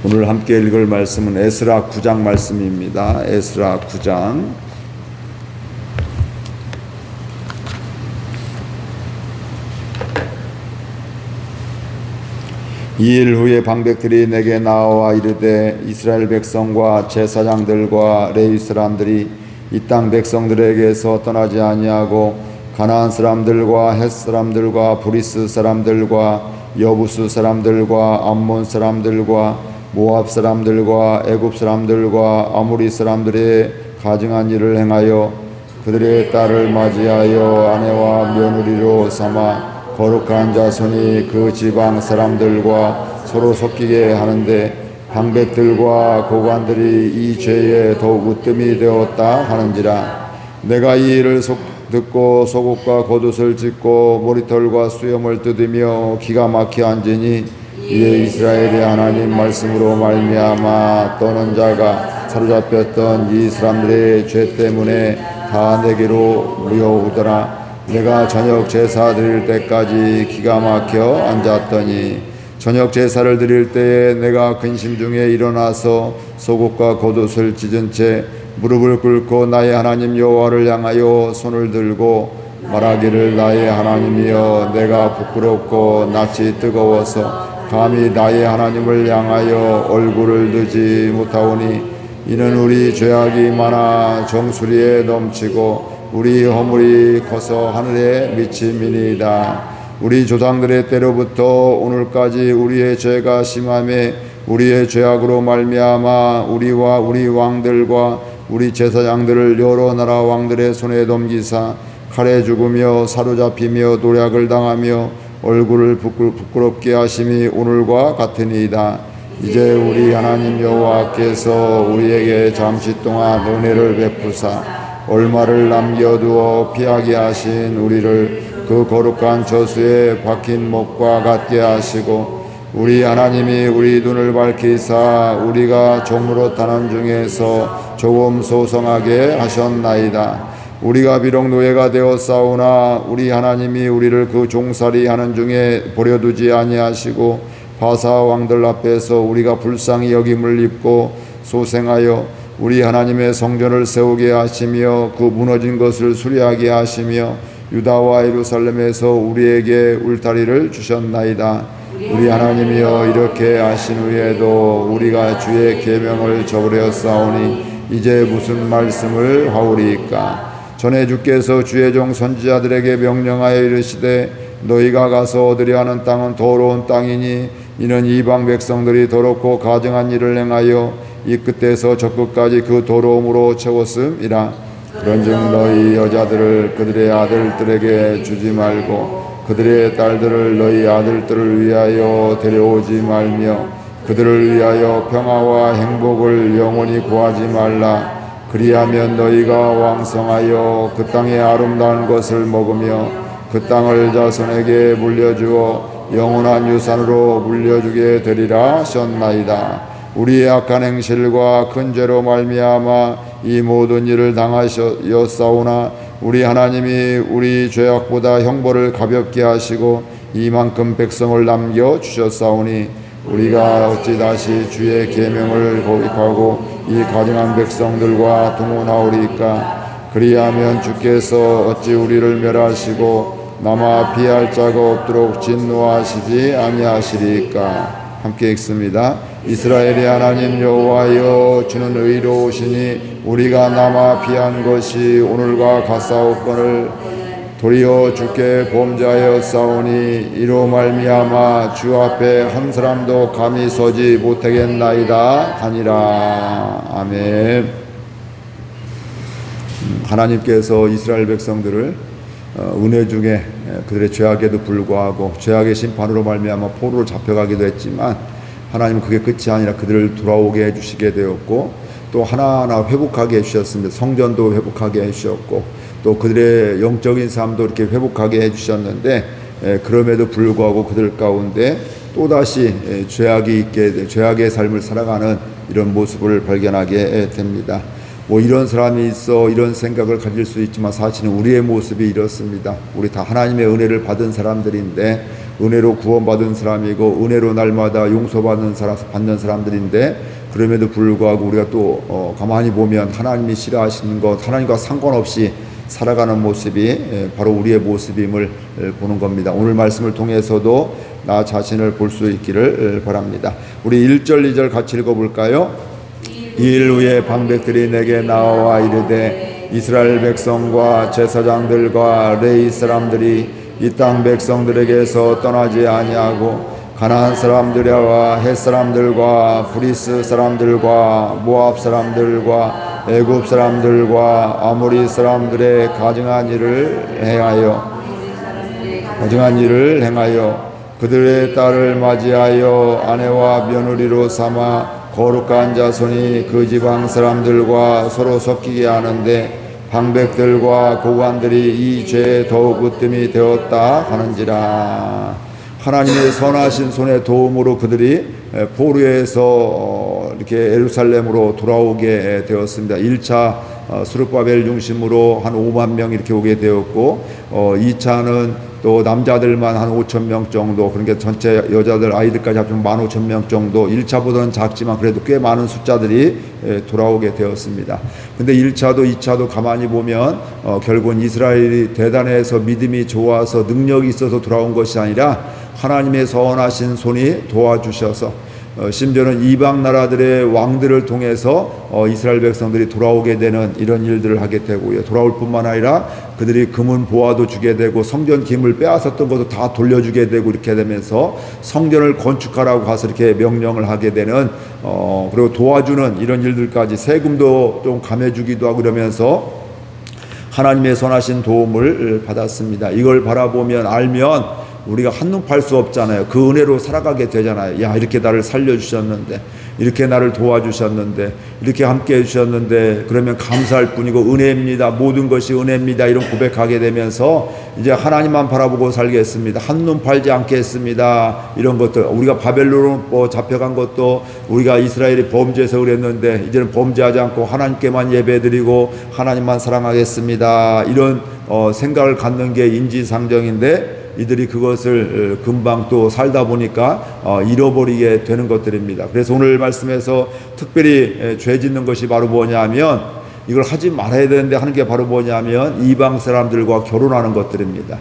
오늘 함께 읽을 말씀은 에스라 9장 말씀입니다. 에스라 9장. 이일 후에 방백들이 내게 나와 이르되 이스라엘 백성과 제사장들과 레위 사람들이 이 땅 백성들에게서 떠나지 아니하고 가나안 사람들과 헷 사람들과 브리스 사람들과 여부스 사람들과 암몬 사람들과 모압 사람들과 애굽 사람들과 아모리 사람들의 가증한 일을 행하여 그들의 딸을 맞이하여 아내와 며느리로 삼아 거룩한 자손이 그 지방 사람들과 서로 섞이게 하는데 방백들과 고관들이 이 죄에 더욱 으뜸이 되었다 하는지라. 내가 이 일을 듣고 속옷과 겉옷을 찢고 머리털과 수염을 뜯으며 기가 막혀 앉으니 이에 이스라엘의 하나님 말씀으로 말미암아 떠는 자가 사로잡혔던 이 사람들의 죄 때문에 다 내게로 모여오더라. 내가 저녁 제사 드릴 때까지 기가 막혀 앉았더니 저녁 제사를 드릴 때에 내가 근심 중에 일어나서 속옷과 겉옷을 찢은 채 무릎을 꿇고 나의 하나님 여호와를 향하여 손을 들고 말하기를 나의 하나님이여 내가 부끄럽고 낯이 뜨거워서 감히 나의 하나님을 향하여 얼굴을 들지 못하오니 이는 우리 죄악이 많아 정수리에 넘치고 우리 허물이 커서 하늘에 미침이니이다. 우리 조상들의 때로부터 오늘까지 우리의 죄가 심하매 우리의 죄악으로 말미암아 우리와 우리 왕들과 우리 제사장들을 여러 나라 왕들의 손에 넘기사 칼에 죽으며 사로잡히며 노략을 당하며 얼굴을 부끄럽게 하심이 오늘과 같으니이다. 이제 우리 하나님 여호와께서 우리에게 잠시 동안 은혜를 베푸사 얼마를 남겨두어 피하게 하신 우리를 그 거룩한 저수에 박힌 목과 같게 하시고 우리 하나님이 우리 눈을 밝히사 우리가 종으로 타는 중에서 조금 소성하게 하셨나이다. 우리가 비록 노예가 되었사오나 우리 하나님이 우리를 그 종살이 하는 중에 버려두지 아니하시고 바사 왕들 앞에서 우리가 불쌍히 여김을 입고 소생하여 우리 하나님의 성전을 세우게 하시며 그 무너진 것을 수리하게 하시며 유다와 예루살렘에서 우리에게 울타리를 주셨나이다. 우리 하나님이여 이렇게 하신 후에도 우리가 주의 계명을 저버렸사오니 이제 무슨 말씀을 하오리이까. 전에 주께서 주의 종 선지자들에게 명령하여 이르시되 너희가 가서 얻으려 하는 땅은 더러운 땅이니 이는 이방 백성들이 더럽고 가증한 일을 행하여 이 끝에서 저 끝까지 그 더러움으로 채웠음이라. 그런즉 너희 여자들을 그들의 아들들에게 주지 말고 그들의 딸들을 너희 아들들을 위하여 데려오지 말며 그들을 위하여 평화와 행복을 영원히 구하지 말라. 그리하면 너희가 왕성하여 그 땅의 아름다운 것을 먹으며 그 땅을 자손에게 물려주어 영원한 유산으로 물려주게 되리라 하셨나이다. 우리의 악한 행실과 큰 죄로 말미암아 이 모든 일을 당하였사오나 우리 하나님이 우리 죄악보다 형벌을 가볍게 하시고 이만큼 백성을 남겨주셨사오니 우리가 어찌 다시 주의 계명을 거역하고 이 가증한 백성들과 동원하오리까. 그리하면 주께서 어찌 우리를 멸하시고 남아 피할 자가 없도록 진노하시지 아니하시리까. 함께 읽습니다. 이스라엘의 하나님 여호와여 주는 의로우시니 우리가 남아 피한 것이 오늘과 같사옵거늘 도리어 주께 범죄하였사오니 이로 말미암아 주 앞에 한 사람도 감히 서지 못하겠나이다 하니라. 아멘. 하나님께서 이스라엘 백성들을 은혜 중에 그들의 죄악에도 불구하고 죄악의 심판으로 말미암아 포로로 잡혀가기도 했지만 하나님은 그게 끝이 아니라 그들을 돌아오게 해주시게 되었고 또 하나하나 회복하게 해주셨습니다. 성전도 회복하게 해주셨고 또 그들의 영적인 삶도 이렇게 회복하게 해주셨는데 그럼에도 불구하고 그들 가운데 또다시 죄악의 삶을 살아가는 이런 모습을 발견하게 됩니다. 뭐 이런 사람이 있어 이런 생각을 가질 수 있지만 사실은 우리의 모습이 이렇습니다. 우리 다 하나님의 은혜를 받은 사람들인데 은혜로 구원받은 사람이고 은혜로 날마다 용서받는 받는 사람들인데, 그럼에도 불구하고 우리가 또 가만히 보면 하나님이 싫어하시는 것, 하나님과 상관없이 살아가는 모습이 바로 우리의 모습임을 보는 겁니다. 오늘 말씀을 통해서도 나 자신을 볼 수 있기를 바랍니다. 우리 1절 2절 같이 읽어볼까요? 이일 후에 방백들이 내게 나와 이르되 이스라엘 백성과 제사장들과 레위 사람들이 이 땅 백성들에게서 떠나지 아니하고 가나안 사람들과 헷 사람들과 브리스 사람들과 모압 사람들과 애굽 사람들과 아모리 사람들의 가증한 일을 행하여 그들의 딸을 맞이하여 아내와 며느리로 삼아 거룩한 자손이 그 지방 사람들과 서로 섞이게 하는데 방백들과 고관들이 이 죄에 더욱 으뜸이 되었다 하는지라. 하나님의 선하신 손의 도움으로 그들이 포로에서 이렇게 예루살렘으로 돌아오게 되었습니다. 1차 스룹바벨 중심으로 한 5만 명 이렇게 오게 되었고, 2차는 또 남자들만 한 5천 명 정도, 그러니까 전체 여자들 아이들까지 합치면 15,000명 정도, 1차보다는 작지만 그래도 꽤 많은 숫자들이 돌아오게 되었습니다. 근데 1차도 2차도 가만히 보면 결국은 이스라엘이 대단해서 믿음이 좋아서 능력이 있어서 돌아온 것이 아니라 하나님의 선하신 손이 도와주셔서 심지어는 이방 나라들의 왕들을 통해서 이스라엘 백성들이 돌아오게 되는 이런 일들을 하게 되고요. 돌아올 뿐만 아니라 그들이 금은 보화도 주게 되고 성전 기물 빼앗았던 것도 다 돌려주게 되고 이렇게 되면서 성전을 건축하라고 가서 이렇게 명령을 하게 되는, 그리고 도와주는 이런 일들까지 세금도 좀 감해주기도 하고 그러면서 하나님의 선하신 도움을 받았습니다. 이걸 바라보면 알면 우리가 한눈 팔 수 없잖아요. 그 은혜로 살아가게 되잖아요. 야, 이렇게 나를 살려주셨는데, 이렇게 나를 도와주셨는데, 이렇게 함께 해주셨는데, 그러면 감사할 뿐이고 은혜입니다. 모든 것이 은혜입니다. 이런 고백하게 되면서 이제 하나님만 바라보고 살겠습니다. 한눈 팔지 않겠습니다. 이런 것들, 우리가 바벨론으로 잡혀간 것도 우리가 이스라엘이 범죄해서 그랬는데 이제는 범죄하지 않고 하나님께만 예배드리고 하나님만 사랑하겠습니다. 이런 생각을 갖는 게 인지상정인데, 이들이 그것을 금방 또 살다 보니까 잃어버리게 되는 것들입니다. 그래서 오늘 말씀에서 특별히 죄 짓는 것이 바로 뭐냐면, 이걸 하지 말아야 되는데 하는 게 바로 뭐냐면 이방 사람들과 결혼하는 것들입니다.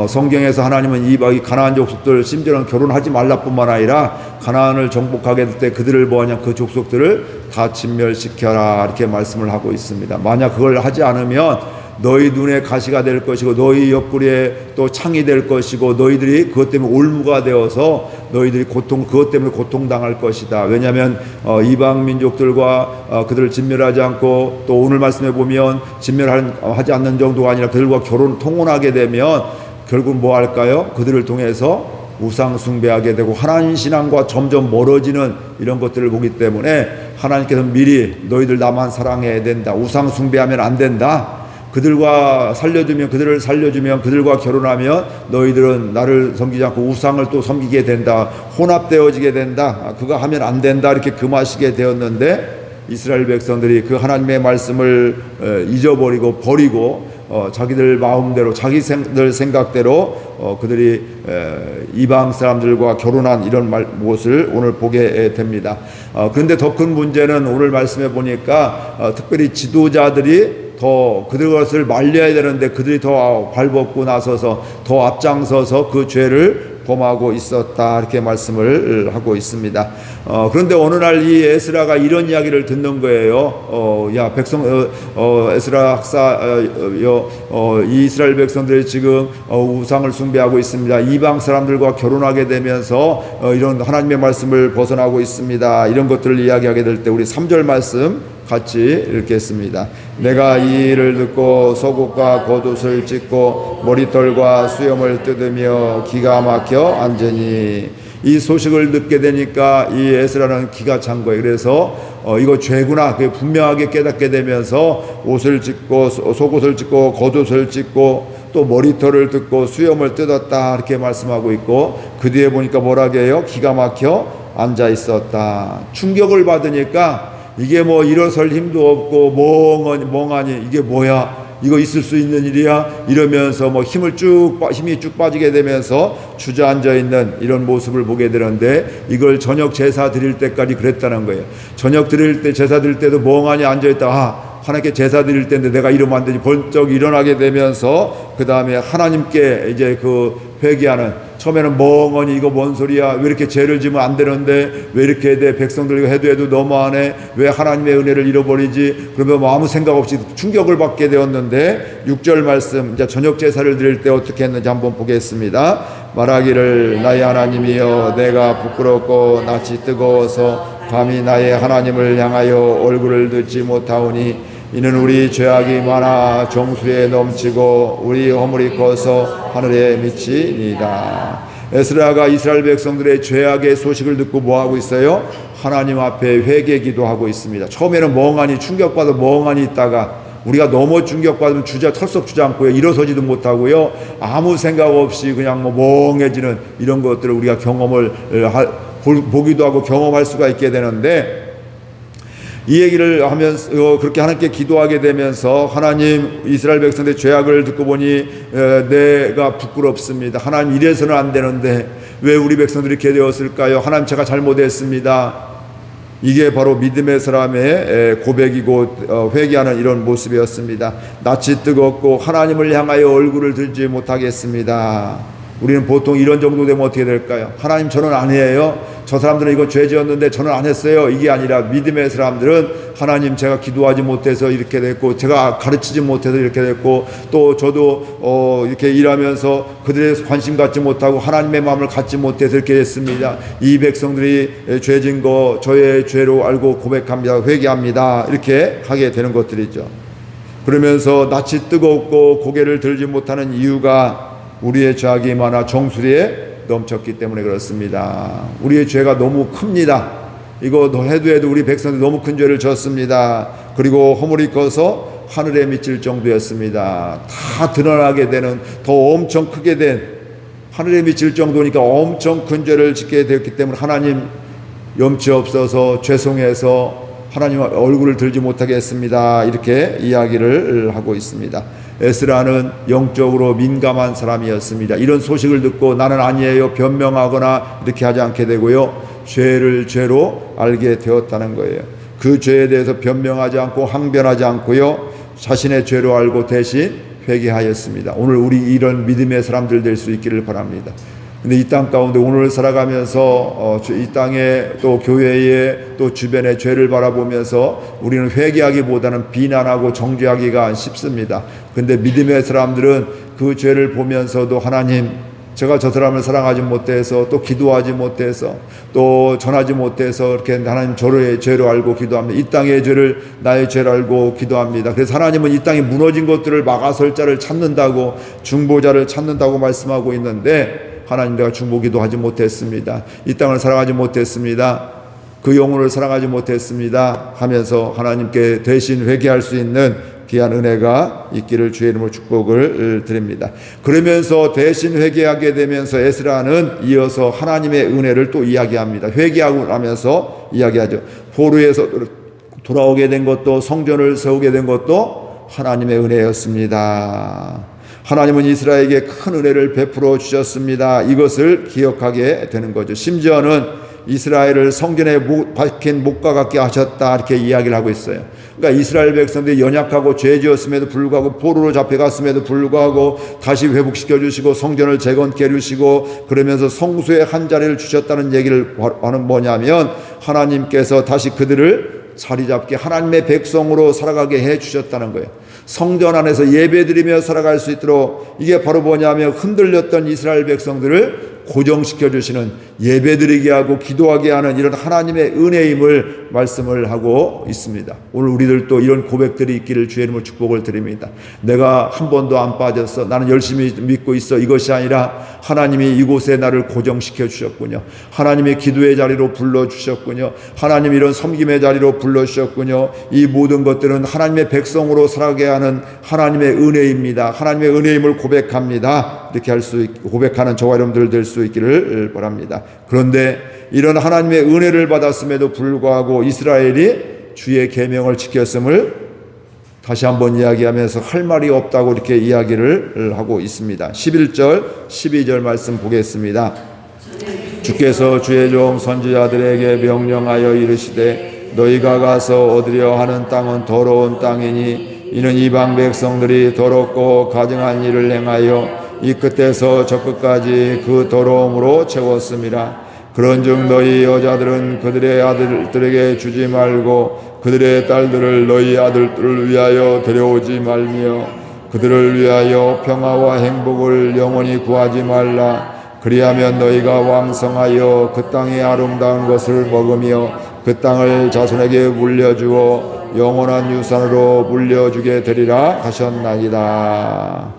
성경에서 하나님은 이방이 가나안 족속들, 심지어는 결혼하지 말라뿐만 아니라 가나안을 정복하게 될 때 그들을 뭐하냐, 그 족속들을 다 진멸시켜라 이렇게 말씀을 하고 있습니다. 만약 그걸 하지 않으면 너희 눈에 가시가 될 것이고 너희 옆구리에 또 창이 될 것이고 너희들이 그것 때문에 올무가 되어서 너희들이 그것 때문에 고통당할 것이다. 왜냐하면 이방 민족들과 그들을 진멸하지 않고, 또 오늘 말씀해 보면 진멸하지 않는 정도가 아니라 그들과 통혼하게 되면 결국 뭐 할까요? 그들을 통해서 우상 숭배하게 되고 하나님 신앙과 점점 멀어지는 이런 것들을 보기 때문에 하나님께서 미리 너희들 나만 사랑해야 된다. 우상 숭배하면 안 된다. 그들을 살려주면 그들과 결혼하면 너희들은 나를 섬기지 않고 우상을 또 섬기게 된다. 혼합되어지게 된다. 그거 하면 안 된다. 이렇게 금하시게 되었는데 이스라엘 백성들이 그 하나님의 말씀을 잊어버리고 버리고 자기들 마음대로 자기들 생각대로 그들이 이방 사람들과 결혼한 이런 모습을 오늘 보게 됩니다. 그런데 더 큰 문제는 오늘 말씀해 보니까 특별히 지도자들이 더 그것을 말려야 되는데 그들이 더 발벗고 나서서 더 앞장서서 그 죄를 범하고 있었다 이렇게 말씀을 하고 있습니다. 그런데 어느 날 이 에스라가 이런 이야기를 듣는 거예요. 야 에스라 학사여, 이 이스라엘 백성들이 지금 우상을 숭배하고 있습니다. 이방 사람들과 결혼하게 되면서 이런 하나님의 말씀을 벗어나고 있습니다. 이런 것들을 이야기하게 될 때 우리 3절 말씀 같이 읽겠습니다. 내가 이 일을 듣고 속옷과 겉옷을 찢고 머리털과 수염을 뜯으며 기가 막혀 앉으니, 이 소식을 듣게 되니까 이 에스라는 기가 찬 거예요. 그래서 이거 죄구나 그게 분명하게 깨닫게 되면서 옷을 찢고 속옷을 찢고 겉옷을 찢고 또 머리털을 뜯고 수염을 뜯었다 이렇게 말씀하고 있고, 그 뒤에 보니까 뭐라고 해요? 기가 막혀 앉아 있었다. 충격을 받으니까 이게 뭐 일어설 힘도 없고 멍하니 이게 뭐야? 이거 있을 수 있는 일이야 이러면서 뭐 힘이 쭉 빠지게 되면서 주저앉아 있는 이런 모습을 보게 되는데, 이걸 저녁 제사 드릴 때까지 그랬다는 거예요. 저녁 드릴 때, 제사 드릴 때도 멍하니 앉아 있다. 하나님께 제사 드릴 때인데 내가 이러면 안 되지. 번쩍 일어나게 되면서 그 다음에 하나님께 이제 그 회개하는, 처음에는 멍하니 이거 뭔 소리야, 왜 이렇게 죄를 지면 안 되는데 왜 이렇게 돼, 백성들 이거 해도 너무하네, 왜 하나님의 은혜를 잃어버리지, 그러면 뭐 아무 생각 없이 충격을 받게 되었는데, 6절 말씀, 이제 저녁 제사를 드릴 때 어떻게 했는지 한번 보겠습니다. 말하기를 나의 하나님이여, 내가 부끄럽고 낯이 뜨거워서 감히 나의 하나님을 향하여 얼굴을 듣지 못하오니, 이는 우리 죄악이 많아 정수에 넘치고 우리 허물이 커서 하늘에 미치니이다. 에스라가 이스라엘 백성들의 죄악의 소식을 듣고 뭐하고 있어요? 하나님 앞에 회개 기도하고 있습니다. 처음에는 멍하니, 충격받아 멍하니 있다가, 우리가 너무 충격받으면 털썩 주저앉고요, 일어서지도 못하고요, 아무 생각 없이 그냥 뭐 멍해지는 이런 것들을 우리가 경험을 보기도 하고 경험할 수가 있게 되는데, 이 얘기를 하면서 그렇게 하나님께 기도하게 되면서, 하나님, 이스라엘 백성들의 죄악을 듣고 보니 내가 부끄럽습니다. 하나님, 이래서는 안 되는데 왜 우리 백성들이 이렇게 되었을까요? 하나님, 제가 잘못했습니다. 이게 바로 믿음의 사람의 고백이고 회개하는 이런 모습이었습니다. 낯이 뜨겁고 하나님을 향하여 얼굴을 들지 못하겠습니다. 우리는 보통 이런 정도 되면 어떻게 될까요? 하나님, 저는 아니에요. 저 사람들은 이거 죄 지었는데 저는 안 했어요. 이게 아니라 믿음의 사람들은, 하나님, 제가 기도하지 못해서 이렇게 됐고, 제가 가르치지 못해서 이렇게 됐고, 또 저도 이렇게 일하면서 그들의 관심 갖지 못하고 하나님의 마음을 갖지 못해서 이렇게 됐습니다. 이 백성들이 죄 진 거 저의 죄로 알고 고백합니다. 회개합니다. 이렇게 하게 되는 것들이죠. 그러면서 낯이 뜨겁고 고개를 들지 못하는 이유가 우리의 죄악이 많아 정수리에 넘쳤기 때문에 그렇습니다. 우리의 죄가 너무 큽니다. 이거 해도 우리 백성들이 너무 큰 죄를 졌습니다. 그리고 허물이 커서 하늘에 미칠 정도였습니다. 다 드러나게 되는, 더 엄청 크게 된, 하늘에 미칠 정도니까 엄청 큰 죄를 짓게 되었기 때문에, 하나님, 염치 없어서 죄송해서 하나님 얼굴을 들지 못하게 했습니다. 이렇게 이야기를 하고 있습니다. 에스라는 영적으로 민감한 사람이었습니다. 이런 소식을 듣고 나는 아니에요, 변명하거나 이렇게 하지 않게 되고요, 죄를 죄로 알게 되었다는 거예요. 그 죄에 대해서 변명하지 않고 항변하지 않고요, 자신의 죄로 알고 대신 회개하였습니다. 오늘 우리 이런 믿음의 사람들 될 수 있기를 바랍니다. 근데 이 땅 가운데 오늘 살아가면서 이 땅에 또 교회에 또 주변의 죄를 바라보면서 우리는 회개하기보다는 비난하고 정죄하기가 쉽습니다. 근데 믿음의 사람들은 그 죄를 보면서도, 하나님, 제가 저 사람을 사랑하지 못해서, 또 기도하지 못해서, 또 전하지 못해서 이렇게 하나님 저의 죄로 알고 기도합니다. 이 땅의 죄를 나의 죄로 알고 기도합니다. 그래서 하나님은 이 땅에 무너진 것들을 막아설 자를 찾는다고, 중보자를 찾는다고 말씀하고 있는데, 하나님, 내가 중보기도 하지 못했습니다. 이 땅을 사랑하지 못했습니다. 그 영혼을 사랑하지 못했습니다. 하면서 하나님께 대신 회개할 수 있는 귀한 은혜가 있기를 주의 이름으로 축복을 드립니다. 그러면서 대신 회개하게 되면서 에스라는 이어서 하나님의 은혜를 또 이야기합니다. 회개하고 나면서 이야기하죠. 포로에서 돌아오게 된 것도, 성전을 세우게 된 것도 하나님의 은혜였습니다. 하나님은 이스라엘에게 큰 은혜를 베풀어 주셨습니다. 이것을 기억하게 되는 거죠. 심지어는 이스라엘을 성전에 박힌 목과 같게 하셨다, 이렇게 이야기를 하고 있어요. 그러니까 이스라엘 백성들이 연약하고 죄 지었음에도 불구하고, 포로로 잡혀갔음에도 불구하고 다시 회복시켜 주시고 성전을 재건케 해주시고, 그러면서 성수의 한 자리를 주셨다는 얘기를 하는 뭐냐면, 하나님께서 다시 그들을 자리 잡게 하나님의 백성으로 살아가게 해 주셨다는 거예요. 성전 안에서 예배드리며 살아갈 수 있도록, 이게 바로 뭐냐면 흔들렸던 이스라엘 백성들을 고정시켜 주시는, 예배드리게 하고 기도하게 하는 이런 하나님의 은혜임을 말씀을 하고 있습니다. 오늘 우리들도 이런 고백들이 있기를 주의 이름으로 축복을 드립니다. 내가 한 번도 안 빠졌어, 나는 열심히 믿고 있어, 이것이 아니라 하나님이 이곳에 나를 고정시켜 주셨군요. 하나님의 기도의 자리로 불러주셨군요. 하나님 이런 섬김의 자리로 불러주셨군요. 이 모든 것들은 하나님의 백성으로 살아가게 하는 하나님의 은혜입니다. 하나님의 은혜임을 고백합니다. 이렇게 고백하는 저와 여러분들 될 수 있기를 바랍니다. 그런데 이런 하나님의 은혜를 받았음에도 불구하고 이스라엘이 주의 계명을 지켰음을 다시 한번 이야기하면서 할 말이 없다고 이렇게 이야기를 하고 있습니다. 11절, 12절 말씀 보겠습니다. 주께서 주의 종 선지자들에게 명령하여 이르시되 너희가 가서 얻으려 하는 땅은 더러운 땅이니 이는 이방 백성들이 더럽고 가증한 일을 행하여 이 끝에서 저 끝까지 그 더러움으로 채웠음이라. 그런즉 너희 여자들은 그들의 아들들에게 주지 말고 그들의 딸들을 너희 아들들을 위하여 데려오지 말며 그들을 위하여 평화와 행복을 영원히 구하지 말라. 그리하면 너희가 왕성하여 그 땅의 아름다운 것을 먹으며 그 땅을 자손에게 물려주어 영원한 유산으로 물려주게 되리라 하셨나이다.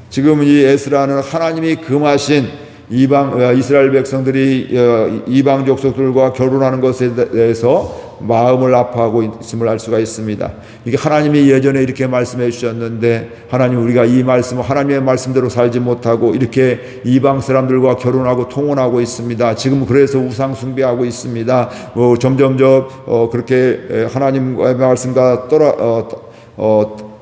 지금 이 에스라는 하나님이 금하신 이스라엘 백성들이 이방 족속들과 결혼하는 것에 대해서 마음을 아파하고 있음을 알 수가 있습니다. 이게 하나님이 예전에 이렇게 말씀해 주셨는데 하나님 우리가 이 말씀 하나님의 말씀대로 살지 못하고 이렇게 이방 사람들과 결혼하고 통혼하고 있습니다. 지금 그래서 우상 숭배하고 있습니다. 점점점 그렇게 하나님의 말씀과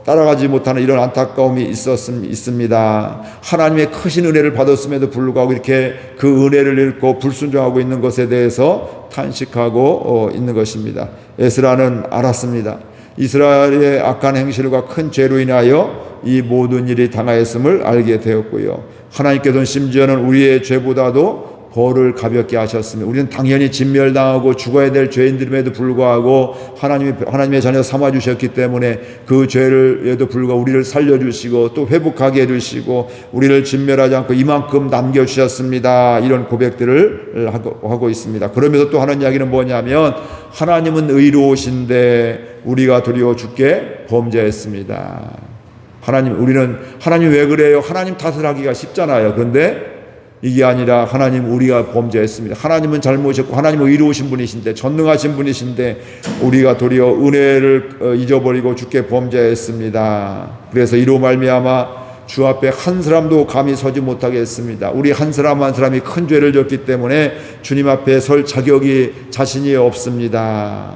따라가지 못하는 이런 안타까움이 있습니다. 하나님의 크신 은혜를 받았음에도 불구하고 이렇게 그 은혜를 잃고 불순종하고 있는 것에 대해서 탄식하고 있는 것입니다. 에스라는 알았습니다. 이스라엘의 악한 행실과 큰 죄로 인하여 이 모든 일이 당하였음을 알게 되었고요. 하나님께서는 심지어는 우리의 죄보다도 벌을 가볍게 하셨습니다. 우리는 당연히 진멸당하고 죽어야 될 죄인들임에도 불구하고 하나님의 자녀 삼아주셨기 때문에 그 죄를에도 불구하고 우리를 살려주시고 또 회복하게 해주시고 우리를 진멸하지 않고 이만큼 남겨주셨습니다. 이런 고백들을 하고 있습니다. 그러면서 또 하는 이야기는 뭐냐면 하나님은 의로우신데 우리가 도리어 주께 범죄했습니다. 우리는 하나님 왜 그래요? 하나님 탓을 하기가 쉽잖아요. 그런데 이게 아니라 하나님 우리가 범죄했습니다. 하나님은 잘못이었고 하나님은 의로우신 분이신데 전능하신 분이신데 우리가 도리어 은혜를 잊어버리고 주께 범죄했습니다. 그래서 이로 말미암아 주 앞에 한 사람도 감히 서지 못하게 했습니다. 우리 한 사람 한 사람이 큰 죄를 졌기 때문에 주님 앞에 설 자격이 자신이 없습니다.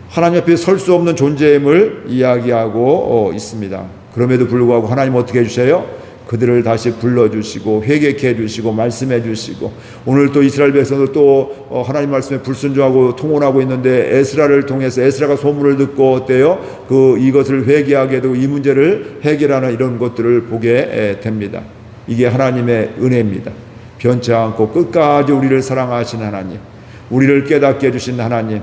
하나님 앞에 설 수 없는 존재임을 이야기하고 있습니다. 그럼에도 불구하고 하나님 어떻게 해주세요? 그들을 다시 불러주시고 회개케 해주시고 말씀해 주시고 오늘 또 이스라엘 백성들 또 하나님 말씀에 불순종하고 통혼하고 있는데 에스라를 통해서 에스라가 소문을 듣고 어때요? 이것을 회개하게 되고 이 문제를 해결하는 이런 것들을 보게 됩니다. 이게 하나님의 은혜입니다. 변치 않고 끝까지 우리를 사랑하신 하나님, 우리를 깨닫게 해주신 하나님,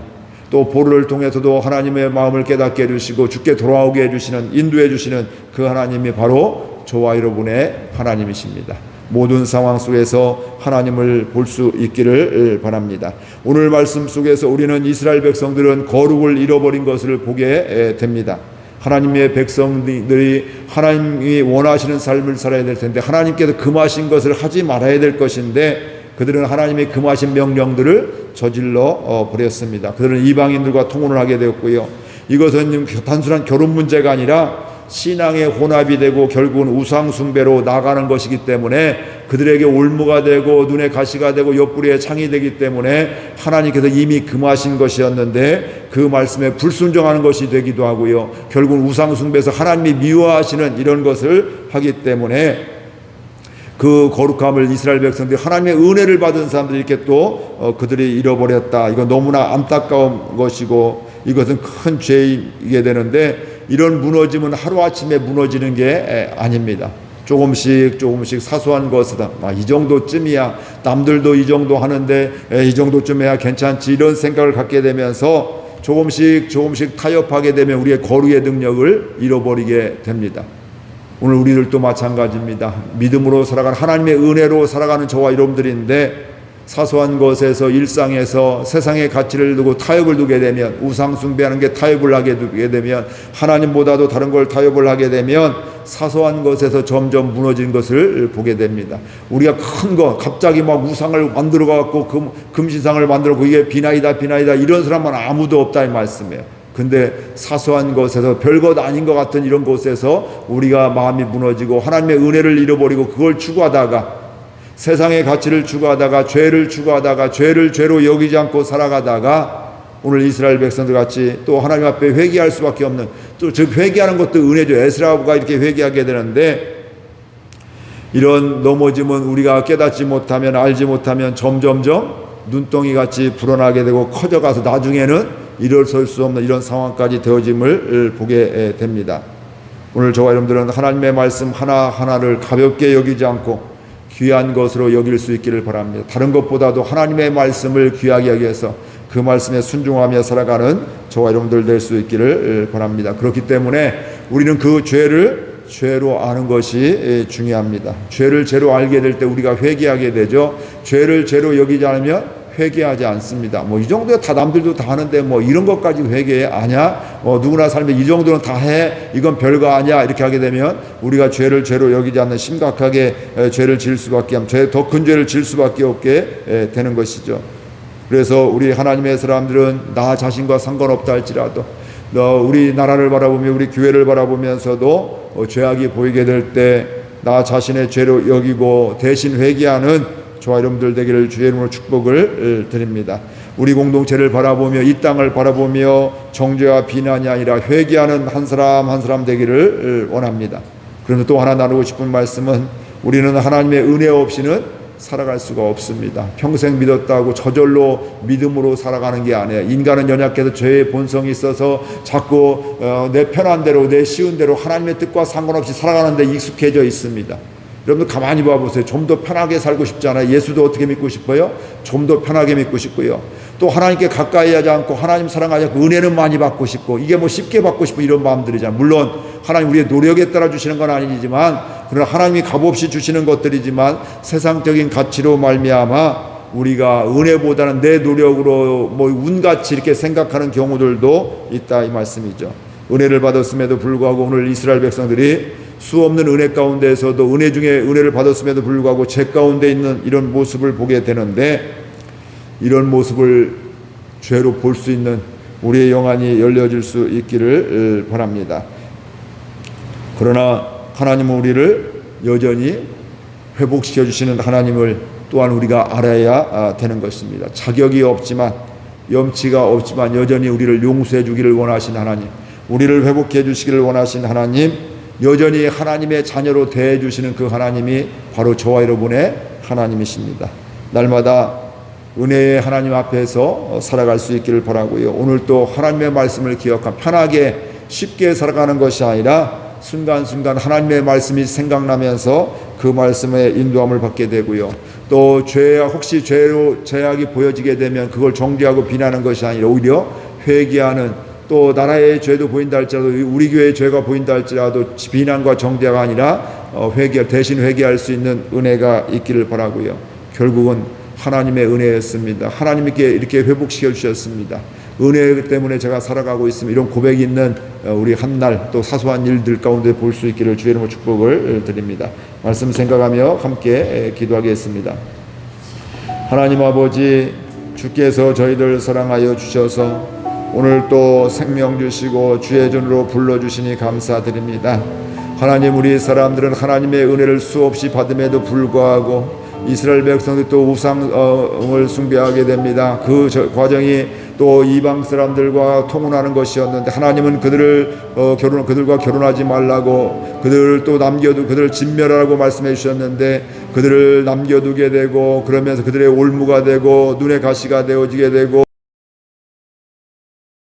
또 보루를 통해서도 하나님의 마음을 깨닫게 해주시고 주께 돌아오게 해주시는 인도해 주시는 그 하나님이 바로 저와 여러분의 하나님이십니다. 모든 상황 속에서 하나님을 볼 수 있기를 바랍니다. 오늘 말씀 속에서 우리는 이스라엘 백성들은 거룩을 잃어버린 것을 보게 됩니다. 하나님의 백성들이 하나님이 원하시는 삶을 살아야 될 텐데 하나님께서 금하신 것을 하지 말아야 될 것인데 그들은 하나님의 금하신 명령들을 저질러 버렸습니다. 그들은 이방인들과 통혼을 하게 되었고요. 이것은 단순한 결혼 문제가 아니라 신앙의 혼합이 되고 결국은 우상 숭배로 나가는 것이기 때문에 그들에게 올무가 되고 눈에 가시가 되고 옆구리에 창이 되기 때문에 하나님께서 이미 금하신 것이었는데 그 말씀에 불순종하는 것이 되기도 하고요. 결국은 우상 숭배에서 하나님이 미워하시는 이런 것을 하기 때문에 그 거룩함을 이스라엘 백성들이 하나님의 은혜를 받은 사람들이 이렇게 또 그들이 잃어버렸다. 이건 너무나 안타까운 것이고 이것은 큰 죄이게 되는데 이런 무너짐은 하루아침에 무너지는 게 아닙니다. 조금씩 사소한 것이다. 이 정도쯤이야. 남들도 이 정도 하는데 이 정도쯤 해야 괜찮지. 이런 생각을 갖게 되면서 조금씩 타협하게 되면 우리의 거룩의 능력을 잃어버리게 됩니다. 오늘 우리들도 마찬가지입니다. 믿음으로 살아가는 하나님의 은혜로 살아가는 저와 여러분들인데 사소한 것에서 일상에서 세상의 가치를 두고 타협을 두게 되면 우상 숭배하는 게 타협을 하게 되게 되면 하나님보다도 다른 걸 타협을 하게 되면 사소한 것에서 점점 무너지는 것을 보게 됩니다. 우리가 큰 거 갑자기 막 우상을 만들어 갖고 금신상을 만들어 그게 비나이다 이런 사람은 아무도 없다 이 말씀이에요. 근데 사소한 것에서 별것 아닌 것 같은 이런 곳에서 우리가 마음이 무너지고 하나님의 은혜를 잃어버리고 그걸 추구하다가 세상의 가치를 추구하다가 죄를 추구하다가 죄를 죄로 여기지 않고 살아가다가 오늘 이스라엘 백성들 같이 또 하나님 앞에 회개할 수밖에 없는 또 즉 회개하는 것도 은혜죠. 에스라가 이렇게 회개하게 되는데, 이런 넘어짐은 우리가 깨닫지 못하면, 알지 못하면 점점점 눈덩이 같이 불어나게 되고 커져가서 나중에는 일어설 수 없는 이런 상황까지 되어짐을 보게 됩니다. 오늘 저와 여러분들은 하나님의 말씀 하나하나를 가볍게 여기지 않고 귀한 것으로 여길 수 있기를 바랍니다. 다른 것보다도 하나님의 말씀을 귀하게 여기서 그 말씀에 순종하며 살아가는 저와 여러분들 될 수 있기를 바랍니다. 그렇기 때문에 우리는 그 죄를 죄로 아는 것이 중요합니다. 죄를 죄로 알게 될 때 우리가 회개하게 되죠. 죄를 죄로 여기지 않으면 회개하지 않습니다. 이 정도야 다 남들도 다 하는데 이런 것까지 회개해 아냐? 누구나 살면 이 정도는 다 해. 이건 별거 아니야. 이렇게 하게 되면 우리가 죄를 죄로 여기지 않는 심각하게 죄를 지을 수밖에 더 큰 죄를 지을 수밖에 없게 되는 것이죠. 그래서 우리 하나님의 사람들은 나 자신과 상관없다 할지라도 우리 나라를 바라보며 우리 교회를 바라보면서도 죄악이 보이게 될 때 나 자신의 죄로 여기고 대신 회개하는 저와 여러분들 되기를 주의 이름으로 축복을 드립니다. 우리 공동체를 바라보며 이 땅을 바라보며 정죄와 비난이 아니라 회개하는 한 사람 한 사람 되기를 원합니다. 그런데 또 하나 나누고 싶은 말씀은 우리는 하나님의 은혜 없이는 살아갈 수가 없습니다. 평생 믿었다고 저절로 믿음으로 살아가는 게 아니에요. 인간은 연약해서 죄의 본성이 있어서 자꾸 내 편한 대로 내 쉬운 대로 하나님의 뜻과 상관없이 살아가는 데 익숙해져 있습니다. 여러분들 가만히 봐보세요. 좀 더 편하게 살고 싶잖아요. 예수도 어떻게 믿고 싶어요? 좀 더 편하게 믿고 싶고요. 또 하나님께 가까이 하지 않고 하나님 사랑하지 않고 은혜는 많이 받고 싶고 이게 쉽게 받고 싶고 이런 마음들이잖아요. 물론 하나님 우리의 노력에 따라 주시는 건 아니지만 그러나 하나님이 값없이 주시는 것들이지만 세상적인 가치로 말미암아 우리가 은혜보다는 내 노력으로 운같이 이렇게 생각하는 경우들도 있다 이 말씀이죠. 은혜를 받았음에도 불구하고 오늘 이스라엘 백성들이 수 없는 은혜 가운데에서도 은혜 중에 은혜를 받았음에도 불구하고 죄 가운데 있는 이런 모습을 보게 되는데 이런 모습을 죄로 볼 수 있는 우리의 영안이 열려질 수 있기를 바랍니다. 그러나 하나님은 우리를 여전히 회복시켜 주시는 하나님을 또한 우리가 알아야 되는 것입니다. 자격이 없지만 염치가 없지만 여전히 우리를 용서해 주기를 원하신 하나님, 우리를 회복해 주시기를 원하신 하나님, 여전히 하나님의 자녀로 대해 주시는 그 하나님이 바로 저와 여러분의 하나님이십니다. 날마다 은혜의 하나님 앞에서 살아갈 수 있기를 바라고요. 오늘 또 하나님의 말씀을 기억한 편하게 쉽게 살아가는 것이 아니라 순간순간 하나님의 말씀이 생각나면서 그 말씀에 인도함을 받게 되고요. 또 혹시 죄악이 보여지게 되면 그걸 정죄하고 비난하는 것이 아니라 오히려 회개하는, 또 나라의 죄도 보인다 할지라도 우리 교회의 죄가 보인다 할지라도 비난과 정죄가 아니라 대신 회개할 수 있는 은혜가 있기를 바라고요. 결국은 하나님의 은혜였습니다. 하나님께 이렇게 회복시켜 주셨습니다. 은혜 때문에 제가 살아가고 있습니다. 이런 고백이 있는 우리 한날 또 사소한 일들 가운데 볼 수 있기를 주의 이름으로 축복을 드립니다. 말씀 생각하며 함께 기도하겠습니다. 하나님 아버지, 주께서 저희들 사랑하여 주셔서 오늘 또 생명 주시고 주의 전으로 불러주시니 감사드립니다. 하나님, 우리 사람들은 하나님의 은혜를 수없이 받음에도 불구하고 이스라엘 백성들이 또 우상을 숭배하게 됩니다. 그 과정이 또 이방 사람들과 통혼하는 것이었는데 하나님은 그들과 결혼하지 말라고 그들을 또 그들을 진멸하라고 말씀해 주셨는데 그들을 남겨두게 되고 그러면서 그들의 올무가 되고 눈의 가시가 되어지게 되고